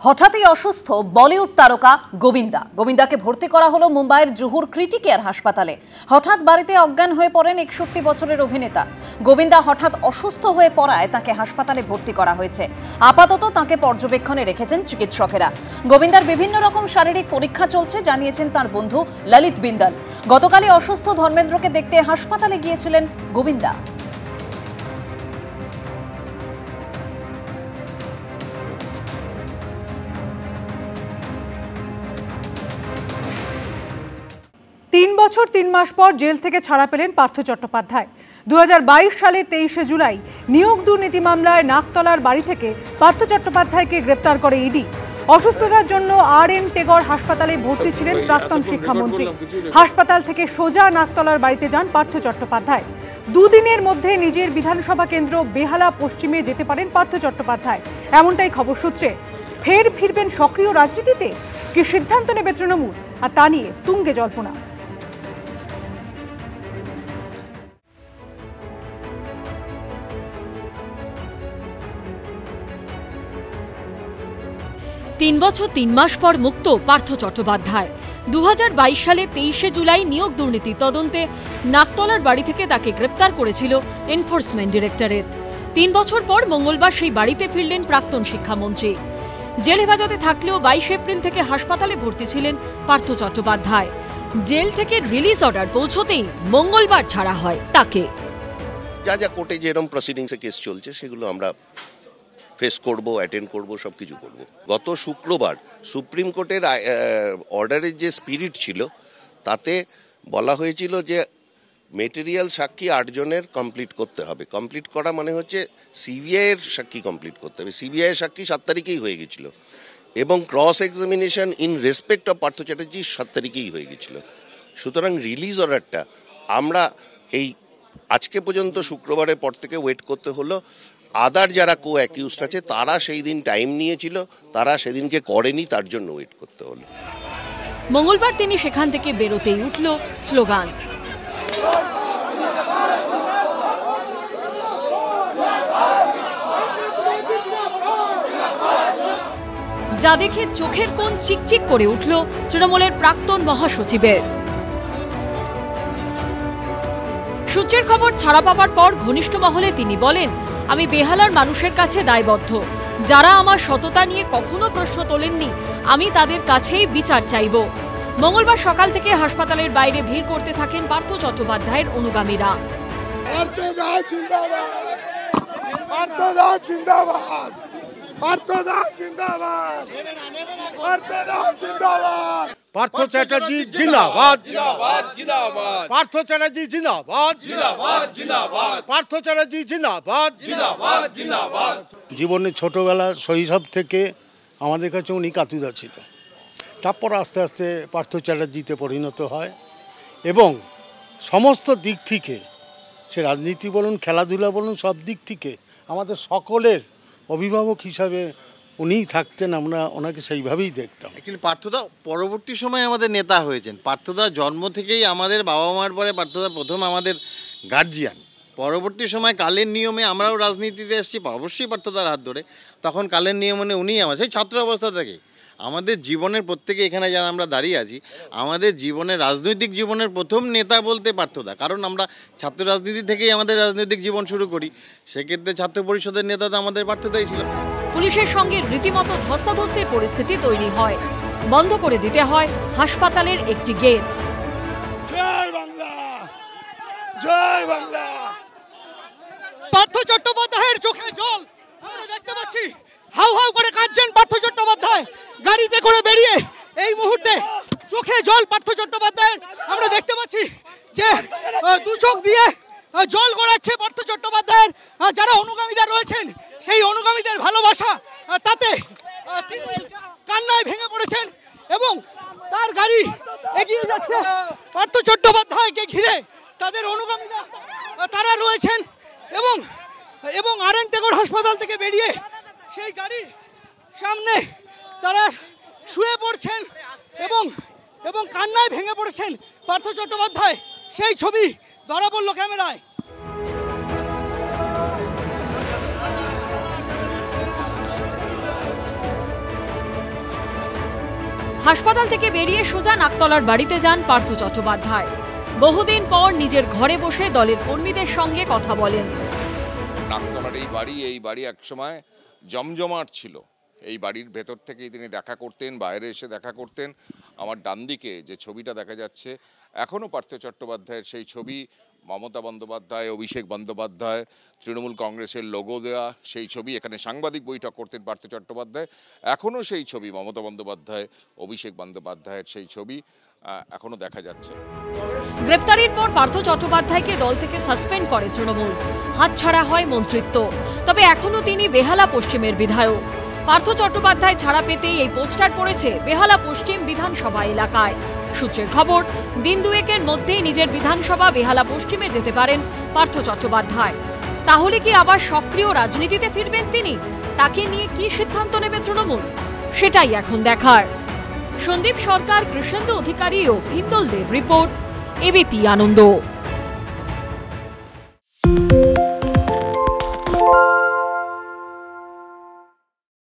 হঠাৎই অসুস্থ বলিউড তারকা গোবিন্দাকে ভর্তি করা হলো মুম্বাইয়ের জুহুর ক্রিটিকেয়ার হাসপাতালে। হঠাৎ বাড়িতে অজ্ঞান হয়ে পড়েন 61 বছরের অভিনেতা। গোবিন্দা হঠাৎ অসুস্থ হয়ে পড়ায় তাকে হাসপাতালে ভর্তি করা হয়েছে। আপাতত তাকে পর্যবেক্ষণে রেখেছেন চিকিৎসকেরা। গোবিন্দার বিভিন্ন রকম শারীরিক পরীক্ষা চলছে জানিয়েছেন তার বন্ধু ললিত বিন্দাল। গতকালই অসুস্থ ধর্মেন্দ্রকে দেখতে হাসপাতালে গিয়েছিলেন গোবিন্দা। তিন বছর 3 মাস পর জেল থেকে ছাড়া পেলেন পার্থ চট্টোপাধ্যায়। 2022 সালে 23 জুলাই নিয়োগ দুর্নীতি মামলায় নাকতলার বাড়ি থেকে পার্থ চট্টোপাধ্যায়কে গ্রেপ্তার করে ইডি। অসুস্থতার জন্য RN টেগর হাসপাতালে ভর্তি ছিলেন প্রাক্তন শিক্ষামন্ত্রী। হাসপাতাল থেকে সোজা নাকতলার বাড়িতে যান পার্থ চট্টোপাধ্যায়। দুদিনের মধ্যে নিজের বিধানসভা কেন্দ্র বেহালা পশ্চিমে যেতে পারেন পার্থ চট্টোপাধ্যায়, এমনটাই খবর সূত্রে। ফের ফিরবেন সক্রিয় রাজনীতিতে, কি সিদ্ধান্ত নেবে তৃণমূল, আর তা নিয়ে তুঙ্গে জল্পনা। তিন বছর 3 মাস পর মুক্ত পার্থ চট্টোপাধ্যায়। 2022 সালে 23 জুলাই নিয়োগ দুর্নীতি তদন্তে নাকতলার বাড়ি থেকে তাকে গ্রেপ্তার করেছিল এনফোর্সমেন্ট ডিরেক্টরেট। 3 বছর পর মঙ্গলবার সেই বাড়িতে ফিরলেন প্রাক্তন শিক্ষামন্ত্রী। জেল হেফাজতে থাকলেও 22 এপ্রিল থেকে হাসপাতালে ভর্তি ছিলেন পার্থ চট্টোপাধ্যায়। জেল থেকে রিলিজ অর্ডার পৌঁছতেই মঙ্গলবার ছাড়া হয় তাকে। যা যা কোর্টে যেরকম প্রসিডিংসে কেস চলছে সেগুলো আমরা ফেস করব, অ্যাটেন্ড করব, সব কিছু করব। গত শুক্রবার সুপ্রিম কোর্টের অর্ডারের যে স্পিরিট ছিল তাতে বলা হয়েছিল যে মেটেরিয়াল সাক্ষী 8 জনের কমপ্লিট করতে হবে। কমপ্লিট করা মানে হচ্ছে সিবিআইয়ের সাক্ষী কমপ্লিট করতে হবে। সিবিআইয়ের সাক্ষী 7 তারিখেই হয়ে গেছিল এবং cross examination in respect of Partha Chatterjee 7 তারিখেই হয়ে গেছিল। সুতরাং রিলিজ অর্ডারটা আমরা এই আজকে পর্যন্ত শুক্রবারের পর থেকে ওয়েট করতে হলো। আদার যারা কো অ্যাকিউজড আছে তারা সেই দিন টাইম নিয়েছিল, তারা সেদিনকে করেনি, তার জন্য ওয়েট করতে হলো। মঙ্গলবার তিনি সেখান থেকে বেরোতেই উঠল স্লোগান। যা দেখে চোখের কোণ চিকচিক করে উঠল তৃণমূলের প্রাক্তন মহাসচিবের। সূত্রের খবর, ছাড়া পাওয়ার পর ঘনিষ্ঠ মহলে তিনি বলেন, আমি বেহালার মানুষের কাছে দায়বদ্ধ। যারা আমার সততা নিয়ে কখনো প্রশ্ন তোলেননি, আমি তাদের কাছেই বিচার চাইব। মঙ্গলবার সকাল থেকে হাসপাতালের বাইরে ভিড় করতে থাকেন পার্থ চট্টোপাধ্যায়ের অনুগামীরা। পার্থ চ্যাটার্জি জিন্দাবাদ, পার্থ চ্যাটার্জি জিন্দাবাদ, পার্থ চ্যাটার্জি জিন্দাবাদ। জীবনের ছোটবেলার শৈশব থেকে আমাদের কাছে উনি কাতুদা ছিল। তারপর আস্তে আস্তে পার্থ চ্যাটার্জিতে পরিণত হয় এবং সমস্ত দিক থেকে, সে রাজনীতি বলুন, খেলাধুলা বলুন, সব দিক থেকে আমাদের সকলের অভিভাবক হিসাবে উনিই থাকতেন। আমরা ওনাকে সেইভাবেই দেখতাম। কিন্তু পার্থদা পরবর্তী সময়ে আমাদের নেতা হয়েছেন। পার্থদা জন্ম থেকেই আমাদের বাবা মার পরে পার্থদা প্রথম আমাদের গার্জিয়ান। পরবর্তী সময় কালের নিয়মে আমরাও রাজনীতিতে এসেছি, অবশ্যই পার্থদার হাত ধরে। তখন কালের নিয়মে উনিই আমার সেই ছাত্র অবস্থা থেকে আমাদের জীবনের প্রত্যেকে এখানে যারা আমরা দাঁড়িয়ে আছি, আমাদের জীবনের রাজনৈতিক জীবনের প্রথম নেতা বলতে পার্থদা। কারণ আমরা ছাত্র রাজনীতি থেকেই আমাদের রাজনৈতিক জীবন শুরু করি। সেক্ষেত্রে ছাত্র পরিষদের নেতা তো আমাদের পার্থদাই ছিল। পুলিশের সঙ্গে রীতিমতো ধস্তাধস্তির পরিস্থিতি তৈরি হয়। বন্ধ করে দিতে হয় হাসপাতালের একটি গেট। জয় বাংলা, জয় বাংলা। পার্থ চট্টোপাধ্যায়ের চোখে জল আমরা দেখতে পাচ্ছি। হাউ হাউ করে কাঁদছেন পার্থ চট্টোপাধ্যায়। গাড়িতে করে বেরিয়ে এই মুহূর্তে চোখে জল পার্থ চট্টোপাধ্যায়ের আমরা দেখতে পাচ্ছি যে 2 চোখ দিয়ে জল গড়াচ্ছে পার্থ চট্টোপাধ্যায়ের। যারা অনুগামীরা রয়েছেন সেই অনুগামীদের ভালোবাসা তাতে তিনি কান্নায় ভেঙে পড়েছেন এবং তার গাড়ি এগিয়ে যাচ্ছে পার্থ চট্টোপাধ্যায়কে ঘিরে। তাদের অনুগামীরা তারা রয়েছেন এবং RN টেগর হাসপাতাল থেকে বেরিয়ে সেই গাড়ির সামনে তারা শুয়ে পড়ছেন এবং কান্নায় ভেঙে পড়েছেন পার্থ চট্টোপাধ্যায়। সেই ছবি ধরা পড়ল ক্যামেরায়। হাসপাতাল থেকে বেরিয়ে সোজা নাকতলার বাড়িতে যান পার্থ চট্টোপাধ্যায়। বহুদিন পর নিজের ঘরে বসে দলের কর্মীদের সঙ্গে কথা বলেন। নাকতলার এই বাড়ি একসময় জমজমাট ছিল। এই বাড়ির ভেতর থেকেই তিনি দেখা করতেন, বাইরে এসে দেখা করতেন। আমার ডান দিকে যে ছবিটা দেখা যাচ্ছে এখনও পার্থ চট্টোপাধ্যায়ের সেই ছবি, মমতা বন্দ্যোপাধ্যায়, অভিষেক বন্দ্যোপাধ্যায়, তৃণমূল কংগ্রেসের লোগো দেওয়া সেই ছবি। এখানে সাংবাদিক বৈঠক করতেন পার্থ চট্টোপাধ্যায়। এখনও সেই ছবি, মমতা বন্দ্যোপাধ্যায়, অভিষেক বন্দ্যোপাধ্যায়ের সেই ছবি এখনো দেখা যাচ্ছে। গ্রেপ্তারির পর পার্থ চট্টোপাধ্যায়কে দল থেকে সাসপেন্ড করে তৃণমূল, হাতছাড়া হয় মন্ত্রিত্ব। তবে এখনো তিনি বেহালা পশ্চিমের বিধায়ক। পার্থ চট্টোপাধ্যায় ছাড়া পেতেই এই পোস্টার পড়েছে বেহালা পশ্চিম বিধানসভা এলাকায়। সূত্রের খবর, দিন দুয়েকের মধ্যেই নিজের বিধানসভা বেহালা পশ্চিমে যেতে পারেন পার্থ চট্টোপাধ্যায়। তাহলে কি আবার সক্রিয় রাজনীতিতে ফিরবেন তিনি? তাকে নিয়ে কি সিদ্ধান্ত নেবে তৃণমূল, সেটাই এখন দেখার। সন্দীপ সরকার, কৃষ্ণেন্দু অধিকারী ও হিন্দল দেব রিপোর্ট, এবিপি আনন্দ।